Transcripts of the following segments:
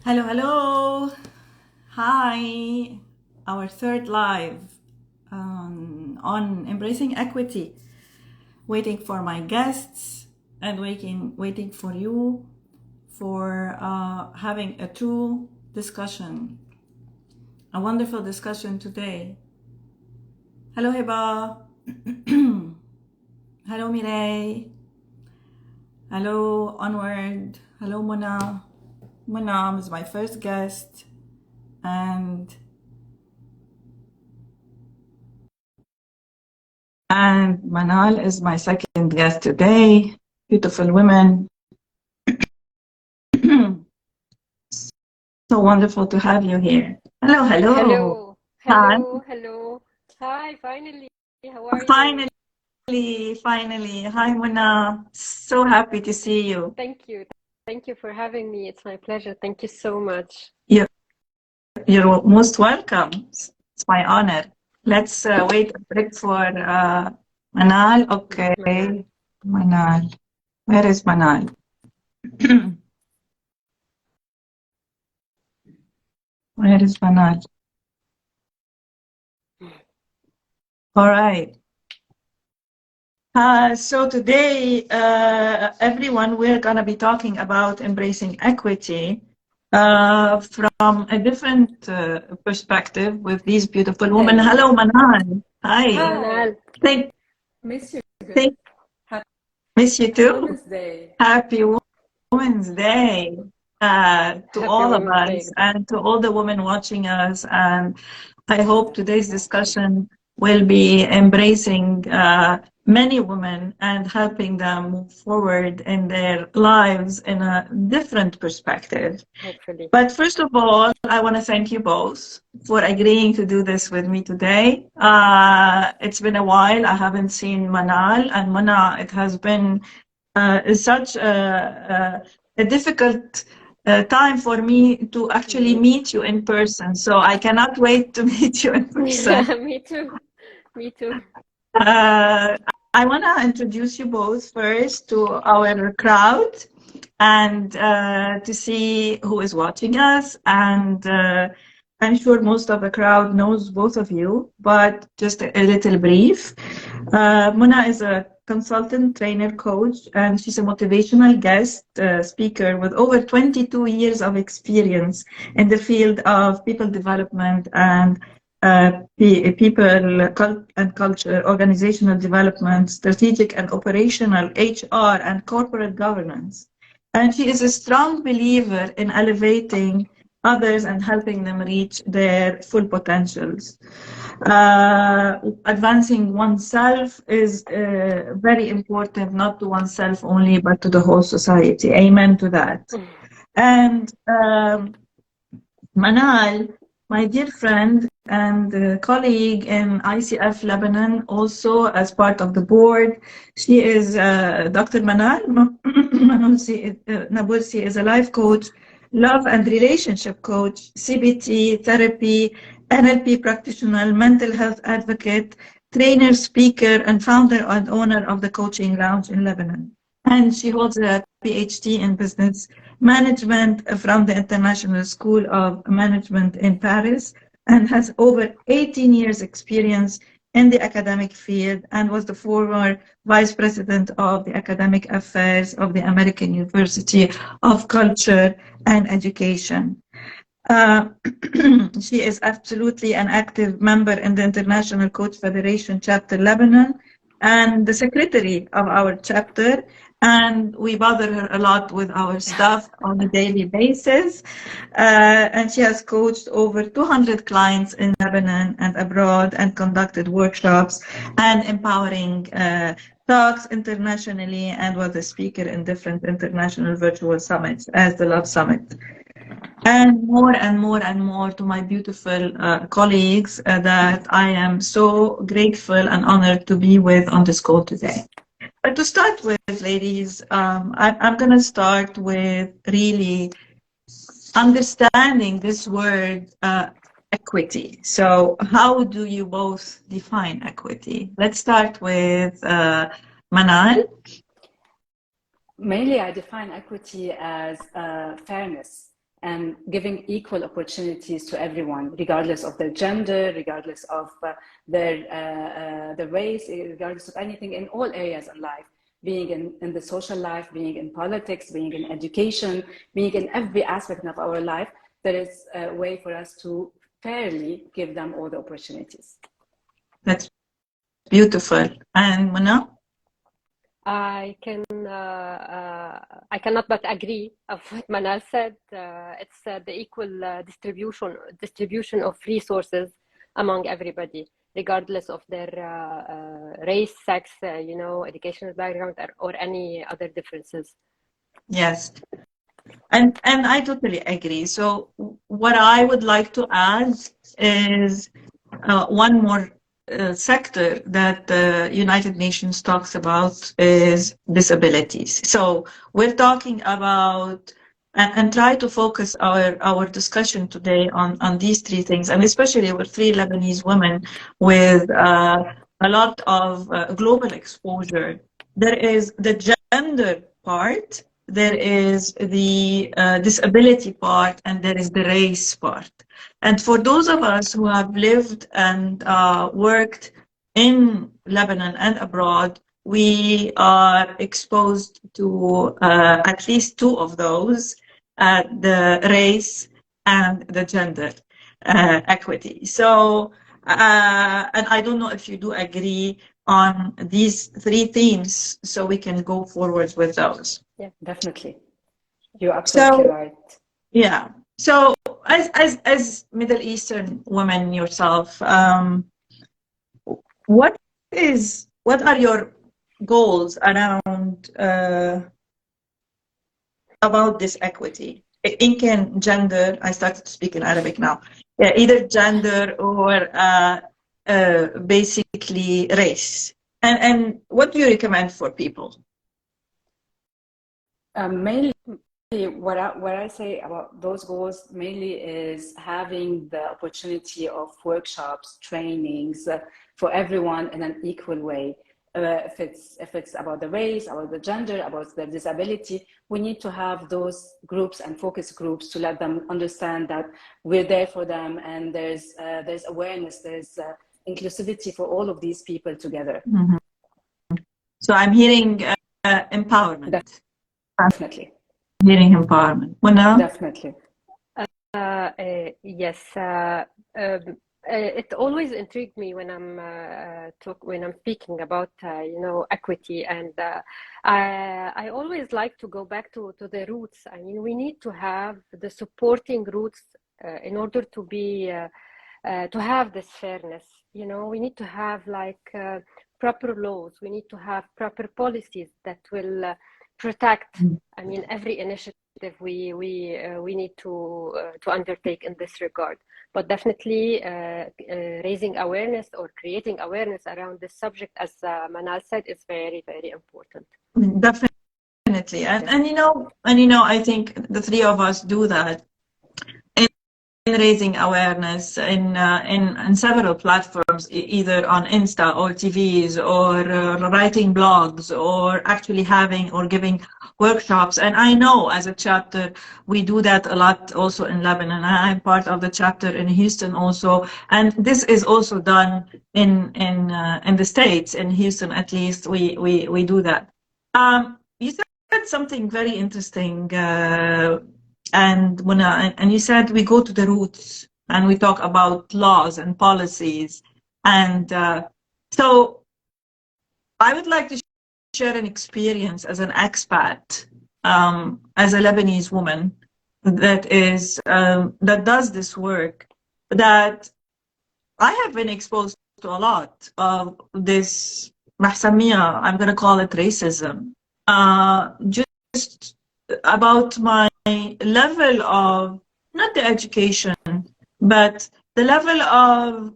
Hello, hello. Hi. Our third live on embracing equity. Waiting for my guests and waiting for you for having a true discussion, a wonderful discussion today. Hello, Heba. Hello, Mireille. Hello, Onward. Hello, Mona. Mona is my first guest, and Manal is my second guest today. Beautiful women. So wonderful to have you here. Hello, hello. Hello, Hi. hello, hello. Hi, finally. How are you? Finally, finally. Hi, Mona. So happy to see you. Thank you. Thank you for having me. It's my pleasure. Thank you so much. You're, you're most welcome. It's my honor. Let's wait a bit for Manal. Manal. Okay. Manal. Where is Manal? Where is Manal? All right. So today, everyone, we're going to be talking about embracing equity from a different perspective with these beautiful women. Hey, Hello, Manal. Hi. hi. Manal. Thank, Miss you. thank, Happy miss you too. Women's Day. Happy Women's Day to Happy all of Women's Day. us and to all the women watching us. And I hope today's discussion will be embracing many women and helping them move forward in their lives in a different perspective. Hopefully. But first of all, I want to thank you both for agreeing to do this with me today. It's been a while. I haven't seen Manal and Mana. It has been such a difficult time for me to actually Mhm. meet you in person. So I cannot wait to meet you in person. Yeah, me too. Me too. Uh, I want to introduce you both first to our crowd and to see who is watching us. And I'm sure most of the crowd knows both of you, but just a little brief. Mona is a consultant, trainer, coach, and she's a motivational guest speaker with over 22 years of experience in the field of people development and people and culture, organizational development, strategic and operational, HR, and corporate governance. And she is a strong believer in elevating others and helping them reach their full potentials. Advancing oneself is very important, not to oneself only, but to the whole society. Amen to that. And Manal, my dear friend and colleague in ICF Lebanon, also as part of the board. She is Dr. Manal. Nabulsi is a life coach, love and relationship coach, CBT, therapy, NLP practitioner, mental health advocate, trainer, speaker, and founder and owner of the Coaching Lounge in Lebanon. And she holds a PhD in business management from the International School of Management in Paris and has over 18 years experience in the academic field and was the former vice president of the academic affairs of the American University of Culture and Education. Uh, she is absolutely an active member in the International Coach Federation Chapter Lebanon and the secretary of our chapter. And we bother her a lot with our stuff on a daily basis. And she has coached over 200 clients in Lebanon and abroad and conducted workshops and empowering talks internationally and was a speaker in different international virtual summits as the Love Summit and more and more and more to my beautiful colleagues that I am so grateful and honored to be with on this call today. But to start with, ladies, I'm going to start with really understanding this word equity. So, how do you both define equity? Let's start with Manal. Mainly, I define equity as fairness and giving equal opportunities to everyone, regardless of their gender, regardless of their race, regardless of anything, in all areas of life, being in the social life, being in politics, being in education, being in every aspect of our life. There is a way for us to fairly give them all the opportunities. That's beautiful. And Manal? I cannot but agree of what Manal said. It's the equal distribution of resources among everybody, regardless of their race, sex, educational background, or any other differences. Yes. And I totally agree. So what I would like to add is one more sector that the United Nations talks about is disabilities. So we're talking about and try to focus our discussion today on these three things, and especially with three Lebanese women with a lot of global exposure. There is the gender part, there is the disability part, and there is the race part. And for those of us who have lived and worked in Lebanon and abroad, we are exposed to at least two of those, the race and the gender equity. So, and I don't know if you do agree on these three themes, so we can go forward with those. Yeah, definitely. You're absolutely right. Yeah. So, as Middle Eastern woman yourself, what are your goals around about this equity? In gender, I started to speak in Arabic now. Yeah, either gender or basically race. And what do you recommend for people? Mainly, what I say about those goals mainly is having the opportunity of workshops, trainings for everyone in an equal way. If it's about the race, about the gender, about the disability, we need to have those groups and focus groups to let them understand that we're there for them, and there's awareness, there's inclusivity for all of these people together. Mm-hmm. So I'm hearing empowerment. Definitely. Hearing empowerment. Manal? Definitely. Yes. It always intrigued me when I'm speaking about equity, and I always like to go back to the roots. I mean, we need to have the supporting roots in order to be to have this fairness. We need to have proper laws. We need to have proper policies that will protect. I mean, every initiative we need to undertake in this regard. But definitely raising awareness or creating awareness around this subject, as Manal said, is very, very important. Definitely. And I think the three of us do that in raising awareness in several platforms, either on Insta or TVs or writing blogs or actually having or giving workshops. And I know as a chapter, we do that a lot also in Lebanon. I'm part of the chapter in Houston also. And this is also done in the States, in Houston at least, we do that. You said something very interesting, and you said we go to the roots and we talk about laws and policies. And so I would like to share an experience as an expat, as a Lebanese woman that does this work, that I have been exposed to a lot of this mahsamiya, I'm going to call it racism, just about my level of, not the education, but the level of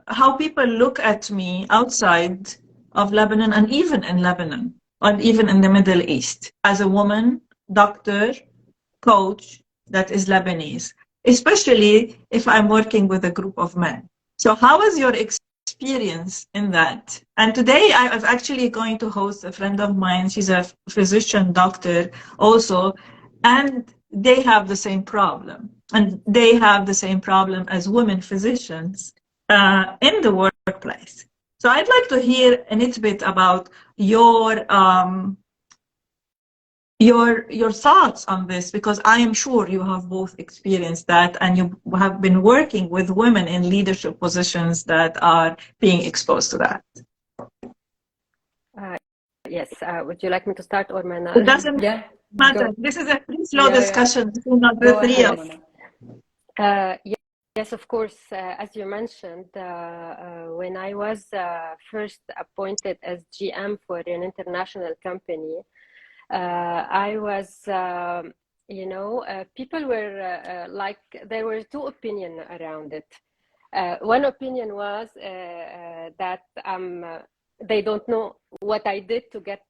how people look at me outside of Lebanon and even in Lebanon, and even in the Middle East, as a woman, doctor, coach that is Lebanese, especially if I'm working with a group of men. So how is your experience in that? And today I'm actually going to host a friend of mine. She's a physician doctor also. And they have the same problem, and they have the same problem as women physicians in the workplace. So I'd like to hear a little bit about your thoughts on this, because I am sure you have both experienced that, and you have been working with women in leadership positions that are being exposed to that. Yes. Would you like me to start, or Manal? It doesn't matter. Go. This is a free flow discussion between the Go three ahead, of Mona. Yes, of course. As you mentioned, when I was first appointed as GM for an international company, I was, people were like, there were two opinions around it. One opinion was that they don't know what I did to get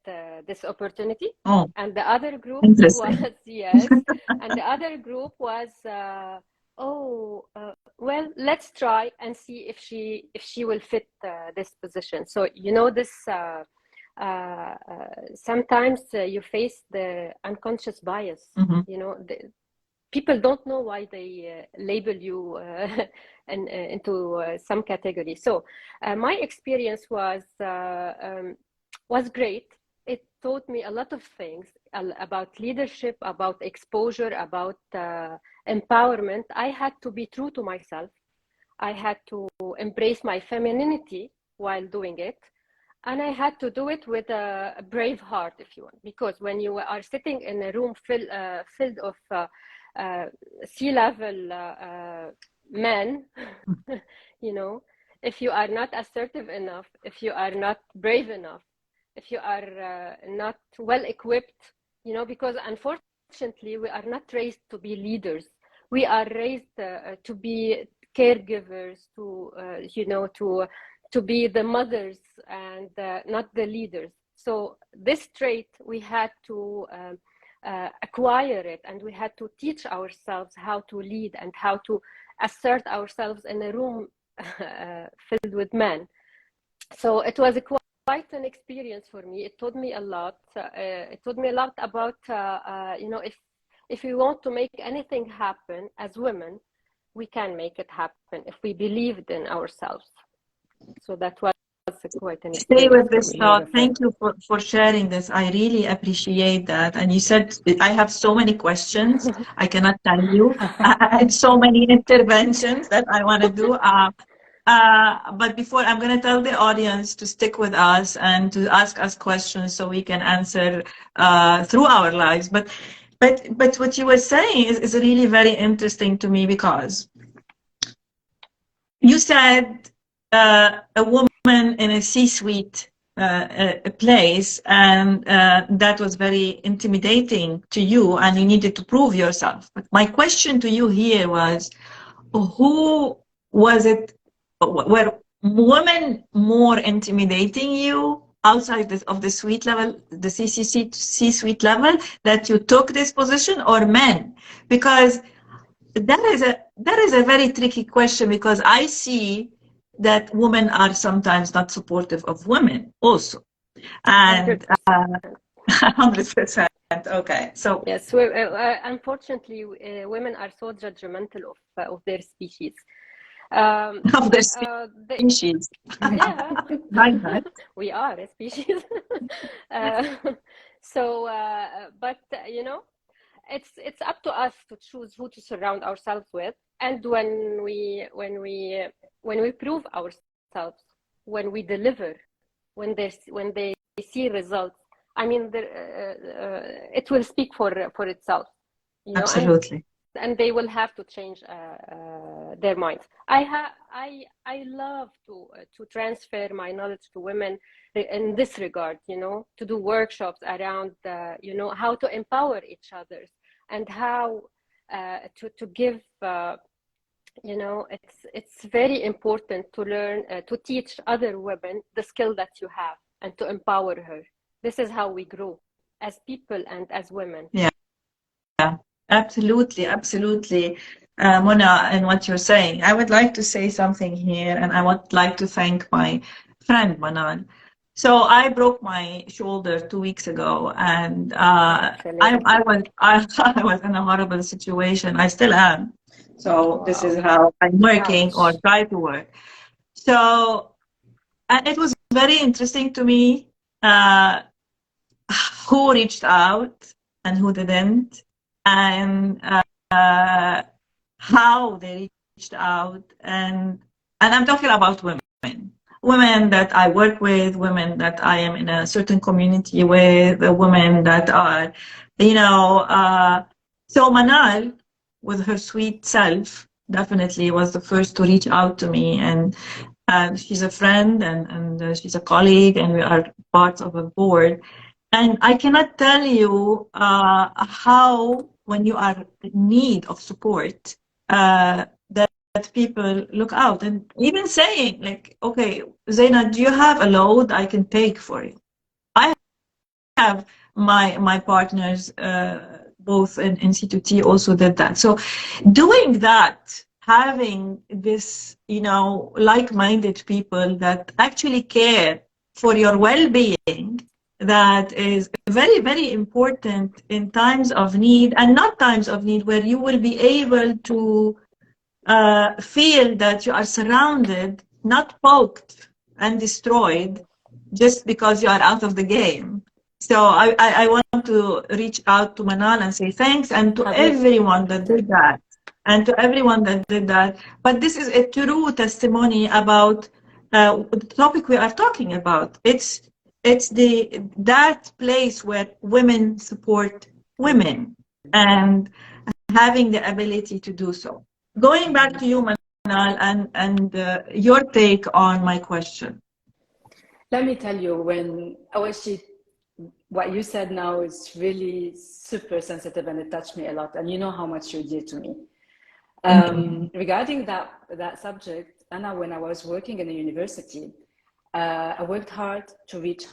this opportunity. Oh, and the other group was, yes, and the other group was, well, let's try and see if she will fit this position. So, this sometimes you face the unconscious bias. People don't know why they label you into some category. So my experience was great. It taught me a lot of things about leadership, about exposure, about empowerment. I had to be true to myself. I had to embrace my femininity while doing it. And I had to do it with a brave heart, if you want, because when you are sitting in a room filled of C-level men, if you are not assertive enough, if you are not brave enough, if you are not well equipped, because unfortunately we are not raised to be leaders. We are raised to be caregivers, to be the mothers and not the leaders. So this trait, we had to acquire it, and we had to teach ourselves how to lead and how to assert ourselves in a room filled with men. So it was quite an experience for me. It taught me a lot. It taught me a lot about, if we want to make anything happen as women, we can make it happen if we believed in ourselves. So that was quite an Stay with this thought. Thank you for sharing this. I really appreciate that. And you said, I have so many questions. I cannot tell you. I had so many interventions that I want to do. But before, I'm going to tell the audience to stick with us and to ask us questions so we can answer through our lives. But what you were saying is really very interesting to me, because you said a woman in a C-suite place, and that was very intimidating to you, and you needed to prove yourself. But my question to you here was, who was it? Were women more intimidating you outside of the suite level, the C-suite level, that you took this position, or men? Because that is a very tricky question, because I see that women are sometimes not supportive of women also, and 100%. Okay, so yes, unfortunately, women are so judgmental of their species. Of their species. Yeah, we are a species. But it's up to us to choose who to surround ourselves with, and when we prove ourselves, when we deliver, when they see results, I mean, it will speak for itself. Absolutely. And they will have to change their minds. I love to transfer my knowledge to women in this regard, to do workshops around how to empower each other, and how to give it's very important to learn to teach other women the skill that you have, and to empower her. This is how we grow as people and as women. Yeah. Absolutely. Mona, and what you're saying, I would like to say something here, and I would like to thank my friend Manal. So I broke my shoulder 2 weeks ago, and I was in a horrible situation. I still am. So this is how I'm working or Ouch. try to work. So, and it was very interesting to me uh, who reached out and who didn't, and how they reached out, and I'm talking about women that I work with, women that I am in a certain community with, women that are, you know, so Manal, with her sweet self, definitely was the first to reach out to me, and she's a friend, and she's a colleague, and we are part of a board. And I cannot tell you how, when you are in need of support, that people look out, and even saying like, okay, Zaina, do you have a load I can take for you? I have my partners, both in C2T, also did that. So doing that, having this, you know, like-minded people that actually care for your well-being, that is very, very important in times of need, and not times of need where you will be able to feel that you are surrounded, not poked and destroyed just because you are out of the game. So I want to reach out to Manal and say thanks, and to everyone that did that, and to everyone that did that. But this is a true testimony about the topic we are talking about. It's that place where women support women, and having the ability to do so. Going back to you, Manal, and your take on my question. Let me tell you, when what you said now is really super sensitive, and it touched me a lot. And you know how much you did to me. Regarding that subject, Anna, when I was working in a university, I worked hard to reach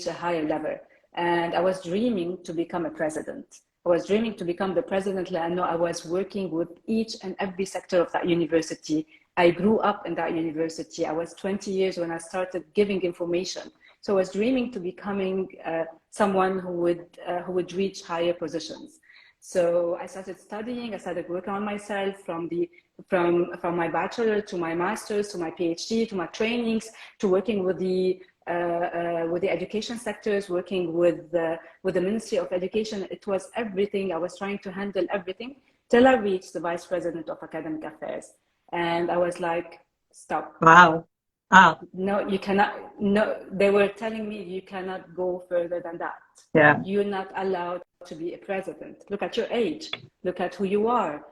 a higher level, and I was dreaming to become a president. I was dreaming to become the president. I know I was working with each and every sector of that university. I grew up in that university. I was 20 years when I started giving information. So I was dreaming to becoming someone who would reach higher positions. So I started studying. I started working on myself from my bachelor to my master's to my PhD to my trainings to working with the education sectors, working with the Ministry of Education. It was everything. I was trying to handle everything till I reached the Vice President of Academic Affairs. And I was like, stop. Wow. No, you cannot. No, they were telling me you cannot go further than that. Yeah. You're not allowed to be a president. Look at your age. Look at who you are.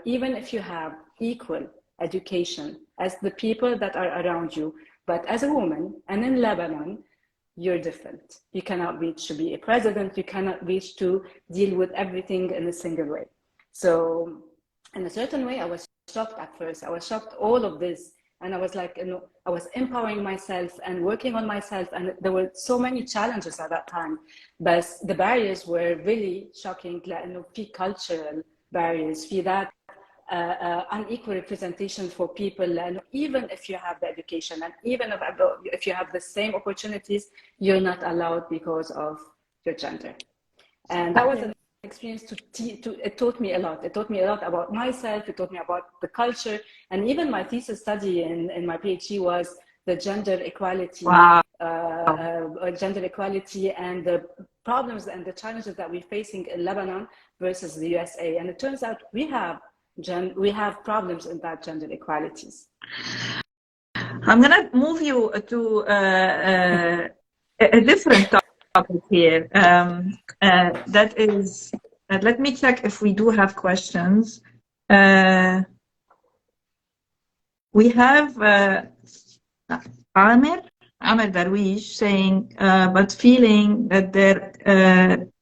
Even if you have equal education as the people that are around you, but as a woman and in Lebanon, you're different. You cannot reach to be a president. You cannot reach to deal with everything in a single way. So in a certain way, I was shocked at first. I was shocked all of this. And I was like, you know, I was empowering myself and working on myself. And there were so many challenges at that time. But the barriers were really shocking. You know, cultural barriers, that unequal representation for people, and even if you have the education and even if you have the same opportunities, you're not allowed because of your gender. And that was an experience it taught me a lot. It taught me a lot about myself. It taught me about the culture. And even my thesis study in my PhD was the gender equality. Wow. Gender equality and the problems and the challenges that we're facing in Lebanon versus the USA. And it turns out we have problems in that gender equalities. I'm going to move you to a different topic here. That is, let me check if we do have questions. We have Amir Darwish saying, but feeling that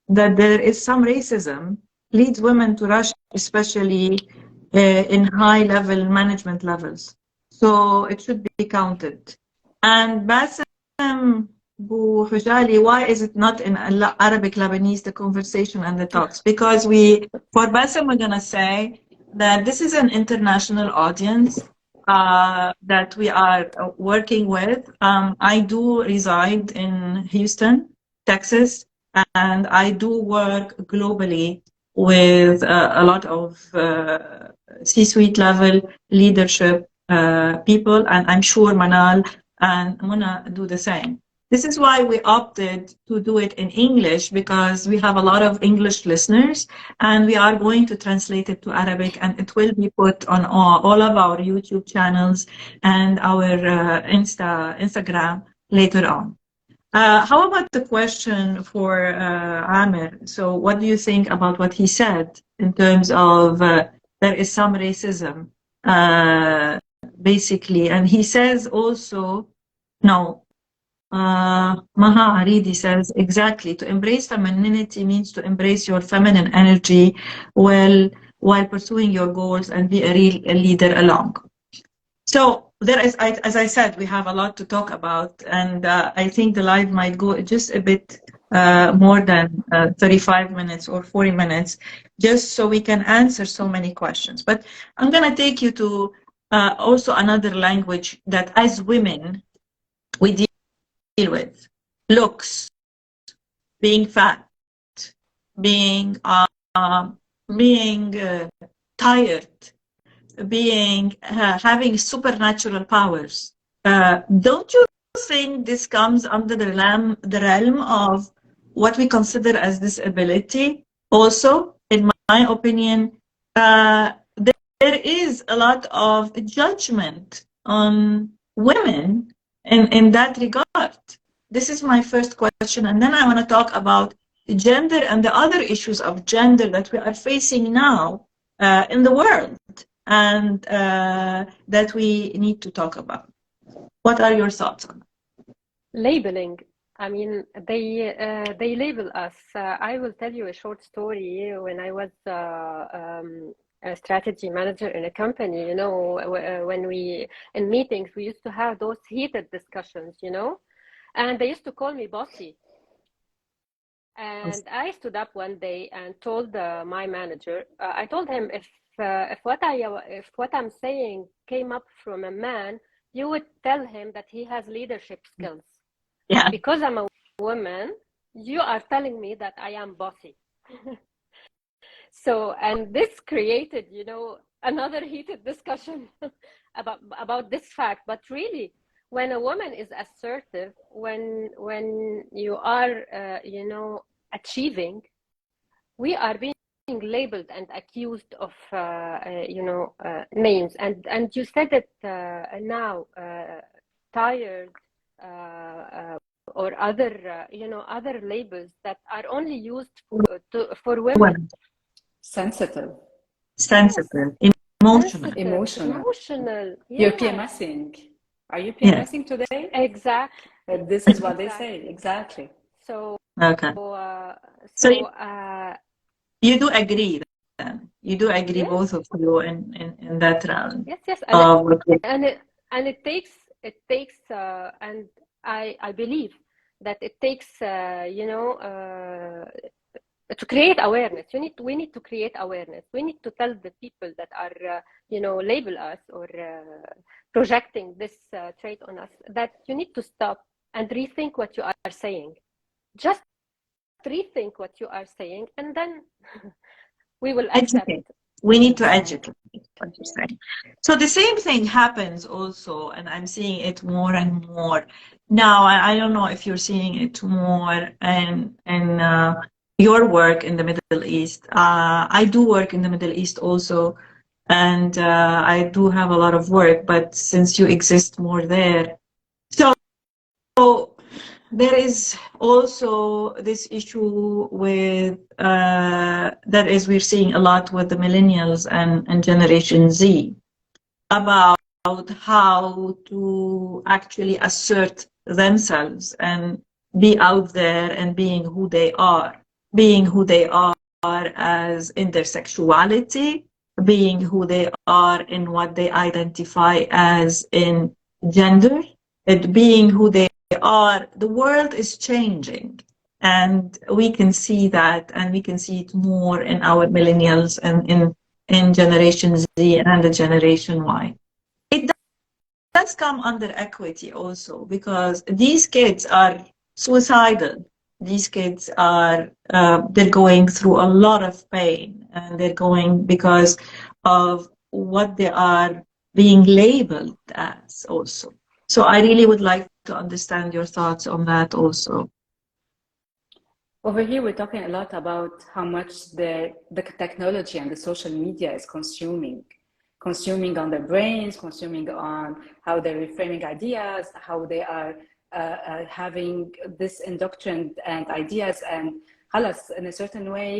there is some racism leads women to rush, especially in high-level management levels. So it should be counted. And Bassem Bouhujali, why is it not in Arabic Lebanese, the conversation and the talks? Because for Bassem, we're going to say that this is an international audience. that we are working with. I do reside in Houston, Texas, and I do work globally with a lot of C-suite level leadership people, and I'm sure Manal and Muna do the same. This is why we opted to do it in English, because we have a lot of English listeners, and we are going to translate it to Arabic, and it will be put on all of our YouTube channels and our Instagram later on. How about the question for Amir? So what do you think about what he said in terms of there is some racism, basically? And he says also, no, Maha Aridi says, exactly, to embrace femininity means to embrace your feminine energy while pursuing your goals and be a real leader along. So there is, as I said, we have a lot to talk about, and I think the live might go just a bit more than 35 minutes or 40 minutes, just so we can answer so many questions. But I'm going to take you to also another language that as women, we deal with. Looks, being fat, being tired, being having supernatural powers. Don't you think this comes under the realm of what we consider as disability? Also, in my opinion, there is a lot of judgment on women in that regard. This is my first question, and then I want to talk about gender and the other issues of gender that we are facing now in the world, and that we need to talk about. What are your thoughts on that? Labeling. I mean, they label us. I will tell you a short story. When I was a strategy manager in a company, you know, when we in meetings we used to have those heated discussions, you know, and they used to call me bossy. And I stood up one day and told my manager, I told him, if what I'm saying came up from a man, you would tell him that he has leadership skills. Yeah. Because I'm a woman, you are telling me that I am bossy. So, and this created, you know, another heated discussion about this fact. But really, when a woman is assertive, when you are, you know, achieving, we are being labeled and accused of, you know, names. And you said it now, tired, or other, you know, other labels that are only used for women. Sensitive. Sensitive. Yes. Emotional. Emotional. You're Yes. PMSing. Are you PMSing today? Exactly. This is what they say. Exactly. So, okay. So you do agree then? You do agree, yes. both of you, in that round? Yes. And it takes, and I believe that it takes, you know, to create awareness. We need to create awareness. We need to tell the people that are, you know, label us or projecting this trait on us, that you need to stop and rethink what you are saying. Just rethink what you are saying, and then we will accept. Educate. We need to educate, what you're saying. So the same thing happens also, and I'm seeing it more and more now. I don't know if you're seeing it more in your work in the Middle East. I do work in the Middle East also, and I do have a lot of work, but since you exist more there, so there is also this issue with that is we're seeing a lot with the millennials and Generation Z about how to actually assert themselves and be out there and being who they are as in their sexuality, being who they are in what they identify as in gender, and being who they are. The world is changing, and we can see that, and we can see it more in our millennials and in Generation Z and the Generation Y. It does come under equity also, because these kids are suicidal. These kids are, they're going through a lot of pain, and they're going because of what they are being labeled as also. So I really would like to understand your thoughts on that also. Over here, we're talking a lot about how much the technology and the social media is consuming on their brains, consuming on how they're reframing ideas, how they are having this indoctrined and ideas and halas in a certain way,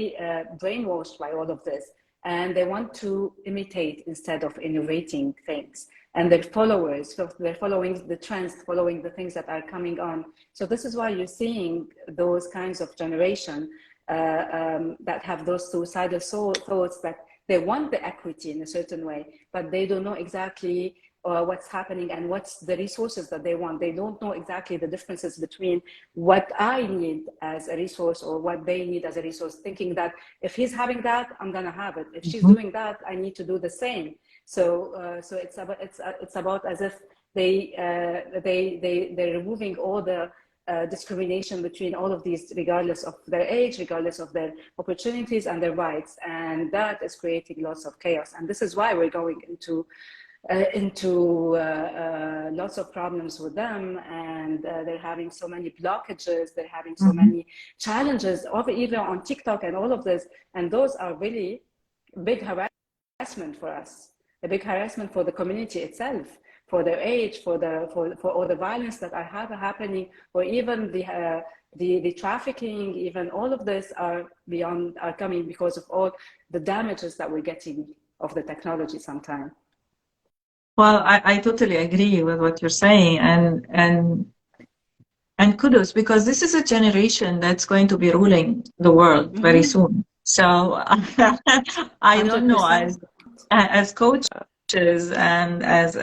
brainwashed by all of this. And they want to imitate instead of innovating things. And their followers, so they're following the trends, following the things that are coming on. So this is why you're seeing those kinds of generation that have those suicidal thoughts, that they want the equity in a certain way, but they don't know exactly what's happening and what's the resources that they want. They don't know exactly the differences between what I need as a resource or what they need as a resource, thinking that if he's having that, I'm gonna have it. If she's doing that, I need to do the same. So it's about as if they're removing all the discrimination between all of these, regardless of their age, regardless of their opportunities and their rights, and that is creating lots of chaos. And this is why we're going into lots of problems with them, and they're having so many blockages, they're having so many challenges, even on TikTok and all of this, and those are really big harassment for us, a big harassment for the community itself, for their age, for all the violence that are happening, or even the trafficking. Even all of this are coming because of all the damages that we're getting of the technology sometimes. Well, I totally agree with what you're saying, and kudos, because this is a generation that's going to be ruling the world very soon. So I don't know, as coaches and as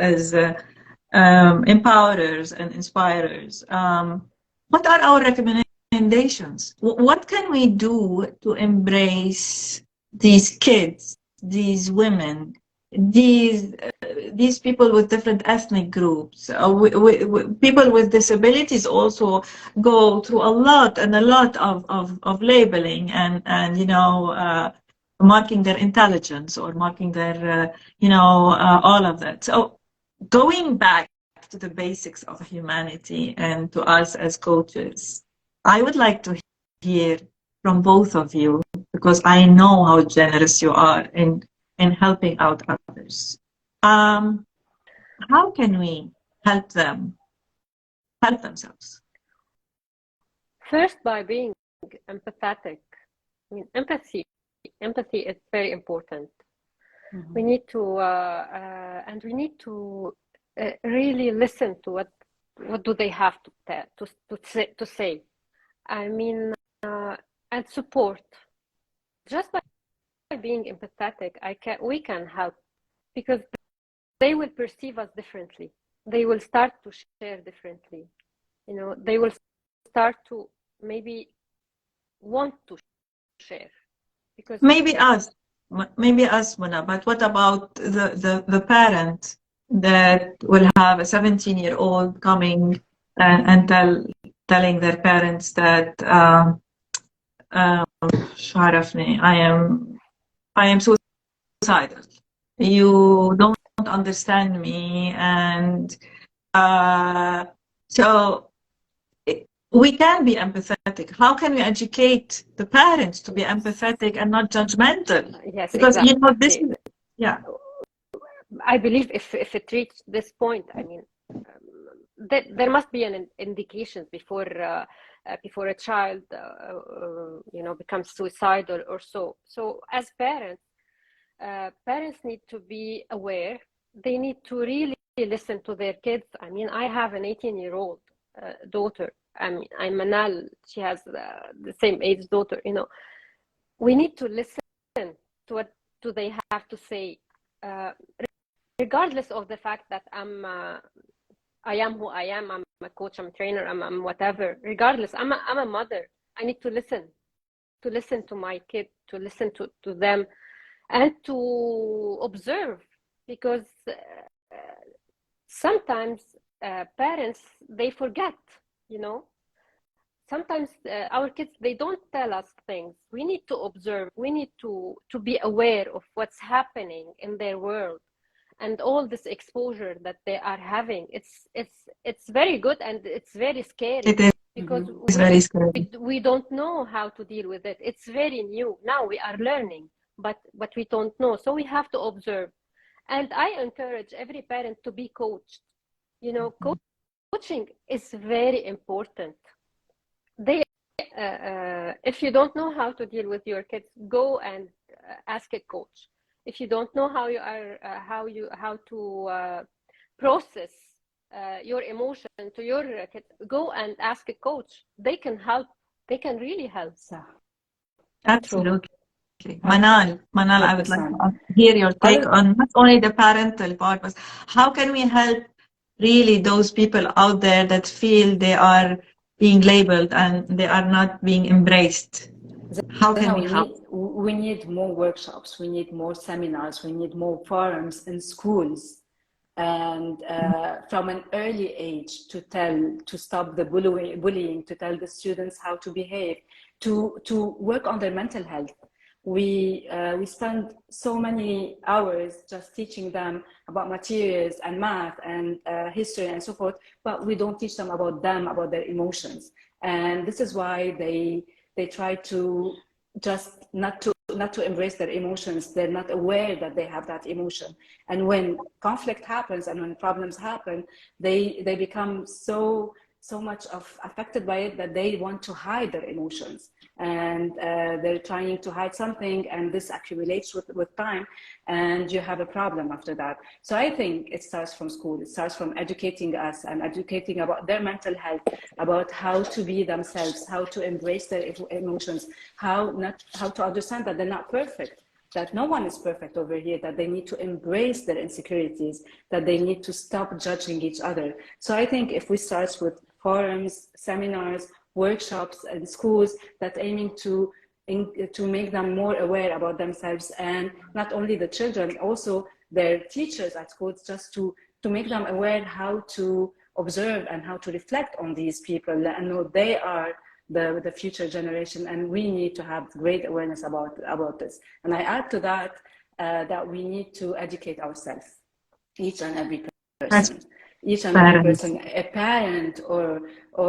empowerers and inspirers, what are our recommendations? What can we do to embrace these kids, these women, these people with different ethnic groups? People with disabilities also go through a lot of labeling and marking their intelligence or marking their all of that. So going back to the basics of humanity and to us as coaches, I would like to hear from both of you, because I know how generous you are in helping out others. How can we help them help themselves? First, by being empathetic. I mean, empathy is very important. We need to and we need to really listen to what do they have to say. I mean, and support. Just by being empathetic, we can help, because they will perceive us differently. They will start to share differently. They will start to maybe want to share, because maybe us, Mona, but what about the parent that will have a 17-year-old coming and telling their parents that Sharafni, I am suicidal. You don't understand me, and so we can be empathetic. How can we educate the parents to be empathetic and not judgmental? Yes, because exactly. this is, yeah. I believe if it reached this point, I mean, there must be an indications before a child becomes suicidal or so. So as parents need to be aware. They need to really listen to their kids. I mean, I have an 18-year-old daughter. I'm Manal. She has the same age daughter. We need to listen to what do they have to say, regardless of the fact that I am who I am. I'm a coach. I'm a trainer. I'm whatever. Regardless, I'm a mother. I need to listen to my kid, to listen to them, and to observe, because sometimes parents, they forget, you know. Sometimes our kids, they don't tell us things. We need to observe. We need to be aware of what's happening in their world, and all this exposure that they are having. It's very good, and it's very scary. It is because very scary. we don't know how to deal with it. It's very new. Now we are learning, but we don't know. So we have to observe. And I encourage every parent to be coached. You know, coaching is very important. If you don't know how to deal with your kids, go and ask a coach. If you don't know how to process your emotion to your kids, go and ask a coach. They can help. They can really help. Absolutely. Manal, I would like to hear your take on not only the parental part, but how can we help really those people out there that feel they are being labeled and they are not being embraced? How can we help? We need more workshops, we need more seminars, we need more forums in schools, and from an early age to stop the bullying, to tell the students how to behave, to work on their mental health. We spend so many hours just teaching them about materials and math and history and so forth, but we don't teach them, about their emotions. And this is why they try to just not to embrace their emotions. They're not aware that they have that emotion. And when conflict happens and when problems happen, they become so much affected by it that they want to hide their emotions, and they're trying to hide something, and this accumulates with time, and you have a problem after that. So I think it starts from school. It starts from educating us and educating about their mental health, about how to be themselves, how to embrace their emotions, how to understand that they're not perfect, that no one is perfect over here, that they need to embrace their insecurities, that they need to stop judging each other. So I think if we start with forums, seminars, workshops, and schools that aiming to make them more aware about themselves, and not only the children, also their teachers at schools, just to make them aware how to observe and how to reflect on these people, and know they are the future generation, and we need to have great awareness about this. And I add to that that we need to educate ourselves, each and every person. Each and every person, a parent or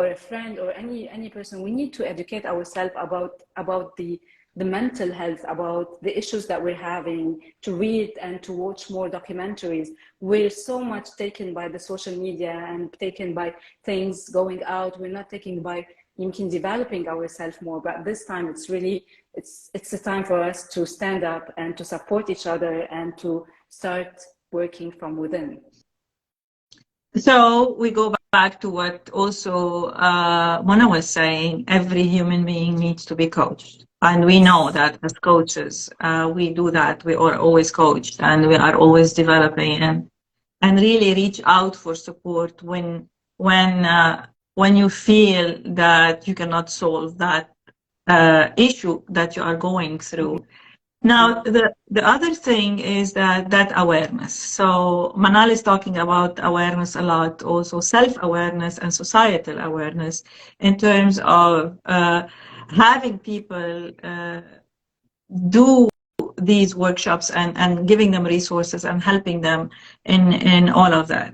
a friend or any person, we need to educate ourselves about the mental health, about the issues that we're having, to read and to watch more documentaries. We're so much taken by the social media and taken by things going out. We're not taken by developing ourselves more. But this time it's really, it's a time for us to stand up and to support each other and to start working from within. So we go back to what also Mona was saying. Every human being needs to be coached. And we know that as coaches, we do that. We are always coached, and we are always developing and really reach out for support when you feel that you cannot solve that issue that you are going through. Now, the other thing is that awareness. So Manal is talking about awareness a lot, also self-awareness and societal awareness in terms of having people do these workshops and giving them resources and helping them in all of that.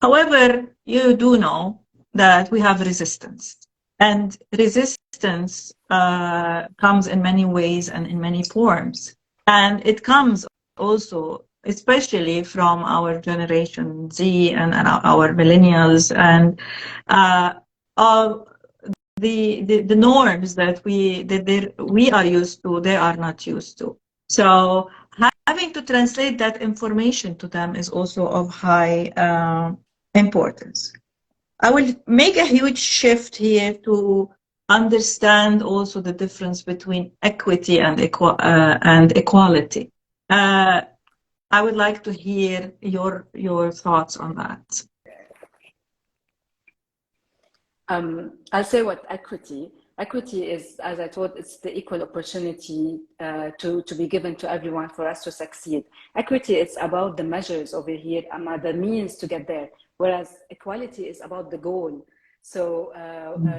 However, you do know that we have resistance. And resistance comes in many ways and in many forms. And it comes also, especially from our generation Z and our millennials, and all the norms that we are used to, they are not used to. So having to translate that information to them is also of high importance. I will make a huge shift here to understand also the difference between equity and equality. I would like to hear your thoughts on that. I'll say what equity is, as I thought, it's the equal opportunity to be given to everyone for us to succeed. Equity is about the measures over here, the means to get there. whereas equality is about the goal. So,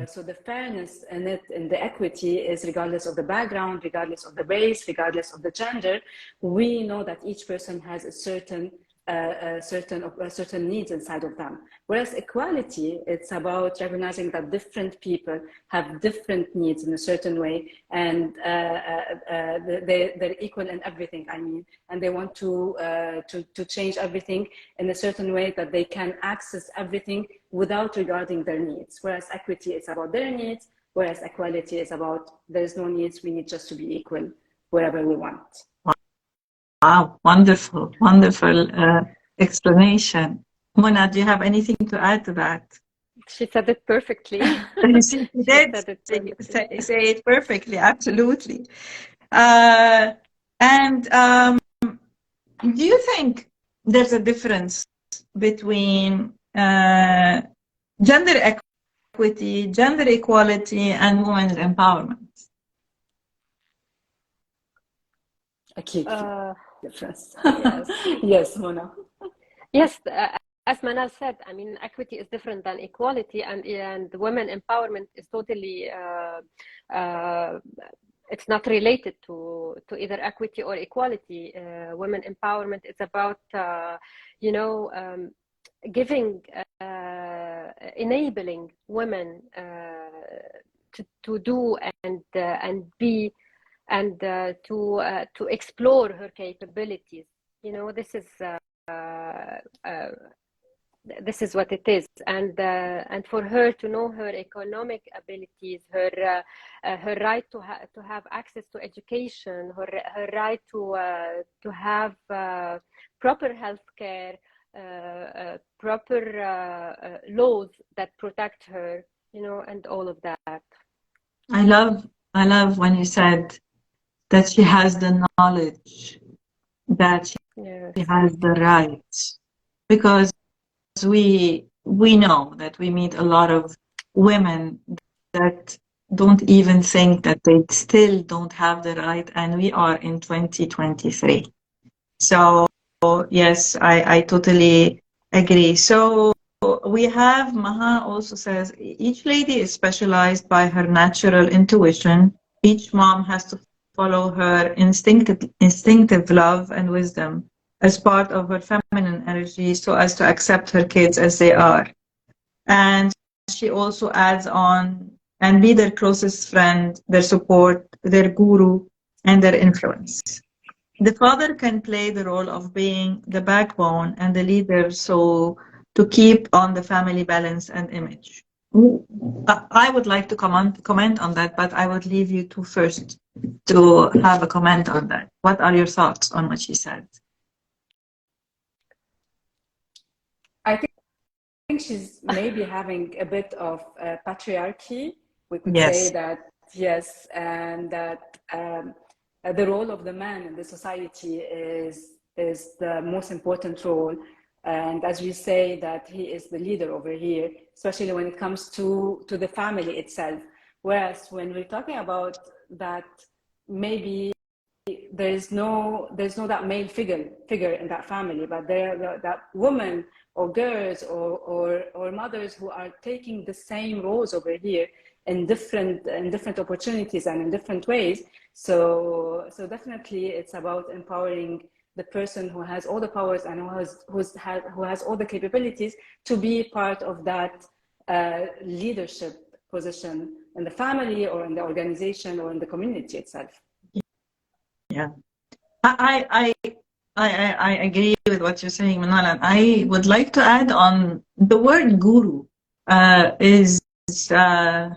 so the fairness in it, in the equity, is regardless of the background, regardless of the race, regardless of the gender. We know that each person has a certain needs inside of them. Whereas equality, it's about recognizing that different people have different needs in a certain way, and they're equal in everything. I mean, and they want to change everything in a certain way that they can access everything without regarding their needs. Whereas equity is about their needs, whereas equality is about there's no needs. We need just to be equal wherever we want. Wow, wonderful, wonderful explanation. Mona, do you have anything to add to that? She said it perfectly. She did say it perfectly, absolutely. And do you think there's a difference between gender equity, gender equality, and women's empowerment? A key difference. Yes. Yes, Mona. Yes, as Manal said, I mean, equity is different than equality, and women empowerment is totally it's not related to either equity or equality. Women empowerment is about giving, enabling women to do and be, and to explore her capabilities. You know, this is what it is, and for her to know her economic abilities, her right to have access to education, her right to have proper health care, proper laws that protect her, you know, and all of that. I love when you said that she has the knowledge, that she has the rights, because we know that we meet a lot of women that don't even think that they still don't have the right, and we are in 2023. So yes, I totally agree. So we have Maha also says each lady is specialized by her natural intuition. Each mom has to follow her instinctive love and wisdom as part of her feminine energy, so as to accept her kids as they are. And she also adds on, and be their closest friend, their support, their guru, and their influence. The father can play the role of being the backbone and the leader, so to keep on the family balance and image. I would like to comment on that, but I would leave you two first to have a comment on that. What are your thoughts on what she said? I think she's maybe having a bit of patriarchy. We could say that, yes, and that the role of the man in the society is the most important role. And as we say, that he is the leader over here, especially when it comes to the family itself. Whereas when we're talking about that, maybe there's no that male figure in that family, but there are that woman or girls or mothers who are taking the same roles over here in different opportunities and in different ways. So definitely it's about empowering the person who has all the powers and who has all the capabilities to be part of that leadership position in the family or in the organization or in the community itself. Yeah, I agree with what you're saying, Manal, and I would like to add on the word guru is a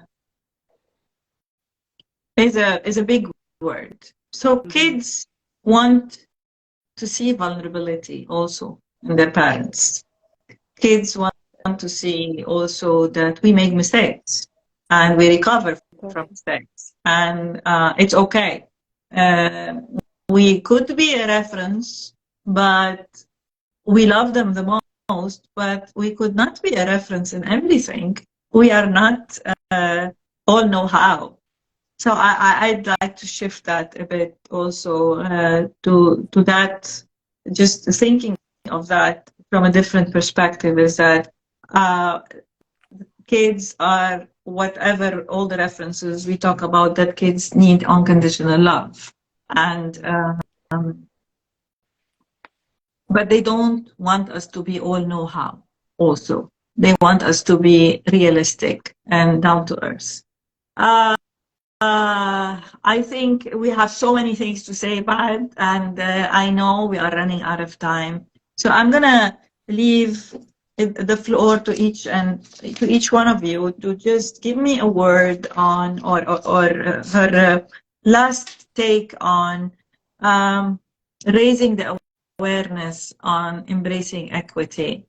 big word. So kids want to see vulnerability also in their parents. Kids want to see also that we make mistakes and we recover from mistakes, and it's okay. We could be a reference, but we love them the most, but we could not be a reference in everything. We are not all know how. So I'd like to shift that a bit also to that, just thinking of that from a different perspective is that kids are, whatever all the references we talk about, that kids need unconditional love. And but they don't want us to be all know-how also. They want us to be realistic and down to earth. I think we have so many things to say about it, and I know we are running out of time. So I'm gonna leave the floor to each one of you to just give me a word on or her last take on raising the awareness on embracing equity,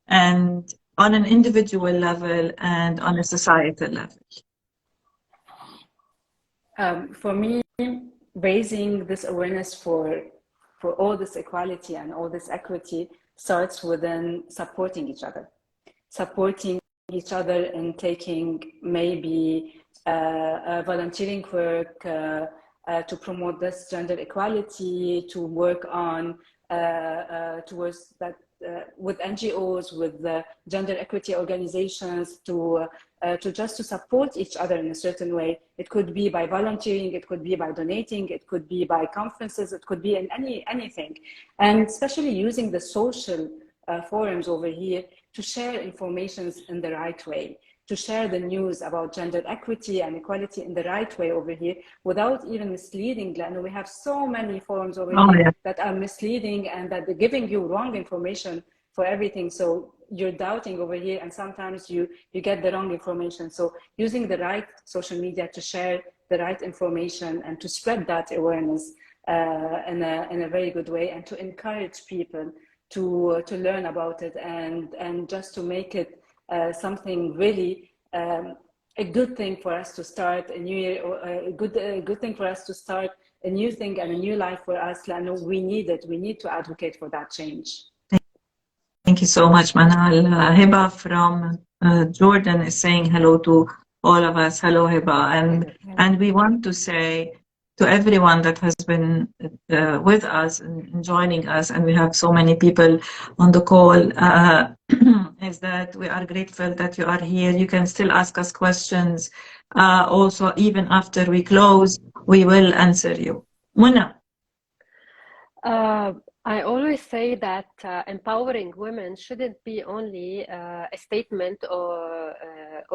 and on an individual level and on a societal level. For me, raising this awareness for all this equality and all this equity starts within supporting each other and taking maybe volunteering work to promote this gender equality, to work on towards that with NGOs, with the gender equity organizations, to just to support each other in a certain way. It could be by volunteering, it could be by donating, it could be by conferences, it could be in anything. And especially using the social forums over here to share information in the right way, to share the news about gender equity and equality in the right way over here without even misleading. And we have so many forums over here that are misleading and that they're giving you wrong information for everything. So you're doubting over here, and sometimes you get the wrong information. So using the right social media to share the right information and to spread that awareness in a very good way, and to encourage people to learn about it, and just to make it something really a good thing for us to start a new year, or a good thing for us to start a new thing and a new life for us. Lano, we need it. We need to advocate for that change. Thank you so much, Manal. Hiba from Jordan is saying hello to all of us. Hello, Hiba. And we want to say to everyone that has been with us and joining us, and we have so many people on the call, is that we are grateful that you are here. You can still ask us questions. Also, even after we close, we will answer you. Muna. I always say that empowering women shouldn't be only a statement or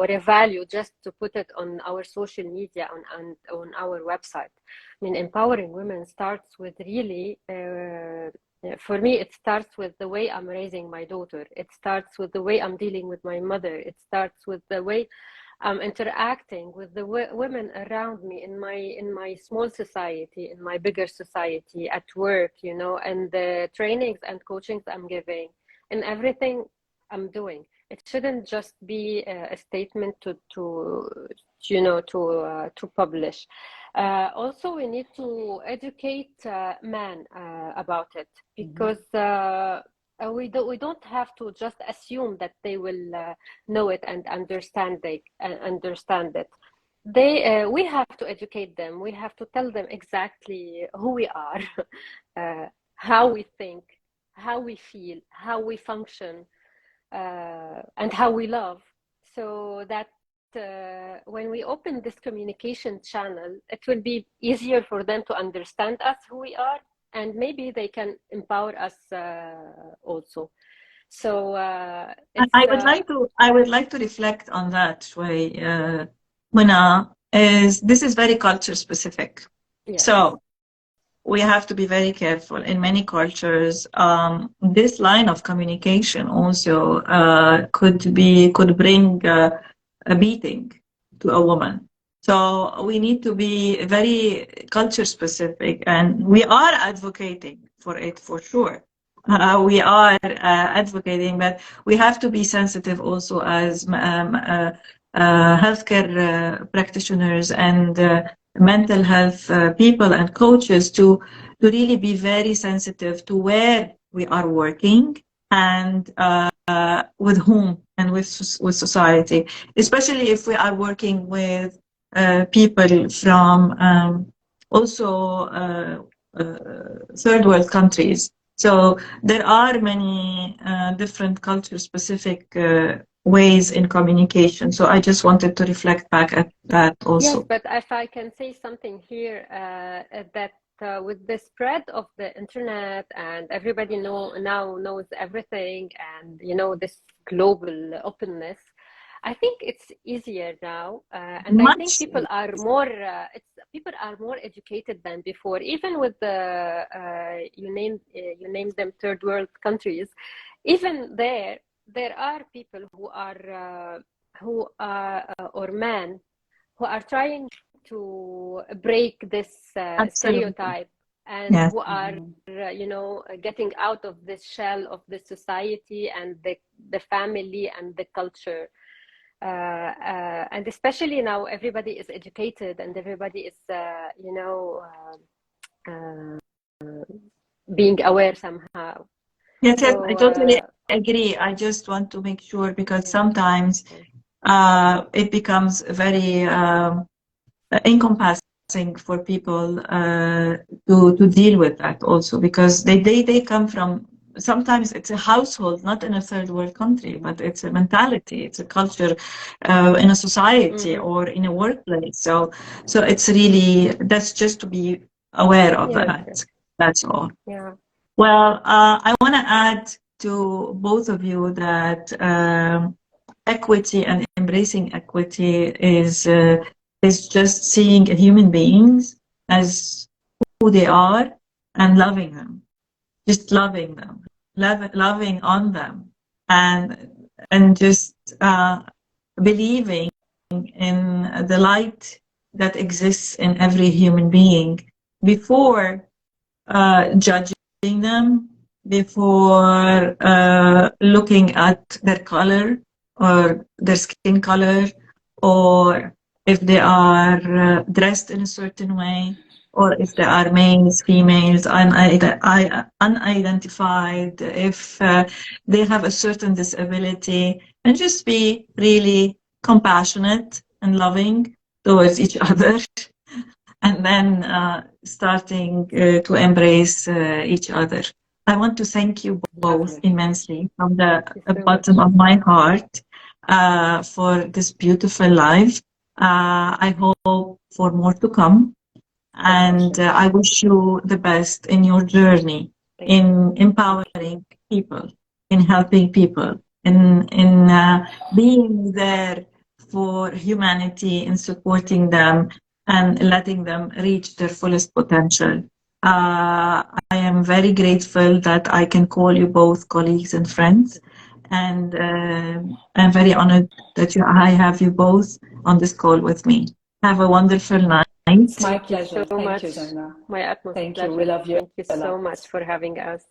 a value just to put it on our social media on our website. I mean, empowering women starts with really, for me, it starts with the way I'm raising my daughter. It starts with the way I'm dealing with my mother. It starts with the way I'm interacting with the women around me in my small society, in my bigger society, at work, you know, and the trainings and coachings I'm giving, and everything I'm doing. It shouldn't just be a statement to publish. Also, we need to educate men about it, because we don't have to just assume that they will know it and understand it. We have to educate them. We have to tell them exactly who we are, how we think, how we feel, how we function, and how we love, so that when we open this communication channel, it will be easier for them to understand us, who we are, and maybe they can empower us also. So I would like to reflect on that way, Muna, this is very culture specific. Yes. So we have to be very careful. In many cultures, this line of communication also could bring a beating to a woman. So we need to be very culture specific, and we are advocating for it for sure. We are advocating, but we have to be sensitive also as healthcare practitioners and mental health people and coaches to really be very sensitive to where we are working and with whom and with society, especially if we are working with people from also third world countries. So there are many different culture-specific ways in communication. So I just wanted to reflect back at that also. Yes, but if I can say something here, that with the spread of the internet and everybody now knows everything, and this global openness, I think it's easier now, and I think people are more educated than before. Even with the you named them third world countries, even there are people who are or men who are trying to break this stereotype, and who are getting out of this shell of the society and the family and the culture. And especially now everybody is educated and everybody is being aware somehow. Yes, I totally agree. I just want to make sure, because sometimes it becomes very encompassing for people to deal with that also, because they come from, sometimes it's a household, not in a third world country, but it's a mentality, it's a culture in a society or in a workplace. So it's really, that's just to be aware of that. That's all. Yeah. Well, I want to add to both of you that equity and embracing equity is just seeing human beings as who they are and loving them, just loving them, loving on them, and just believing in the light that exists in every human being before judging them, before looking at their color or their skin color, or if they are dressed in a certain way, or if they are males, females, unidentified, if they have a certain disability, and just be really compassionate and loving towards each other. And then starting to embrace each other. I want to thank you both immensely from the bottom of my heart for this beautiful live. I hope for more to come. And I wish you the best in your journey, in empowering people, in helping people, in being there for humanity, in supporting them, and letting them reach their fullest potential. I am very grateful that I can call you both colleagues and friends, and I'm very honored that I have you both on this call with me. Have a wonderful night. It's my pleasure. So Thank much. you, Zanna. My utmost Thank pleasure. you. We love you. Thank you so much for having us.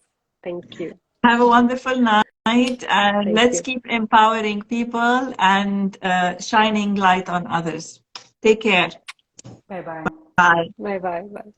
Thank you. Have a wonderful night, and let's keep empowering people and shining light on others. Take care. Bye-bye. Bye. Bye-bye. Bye.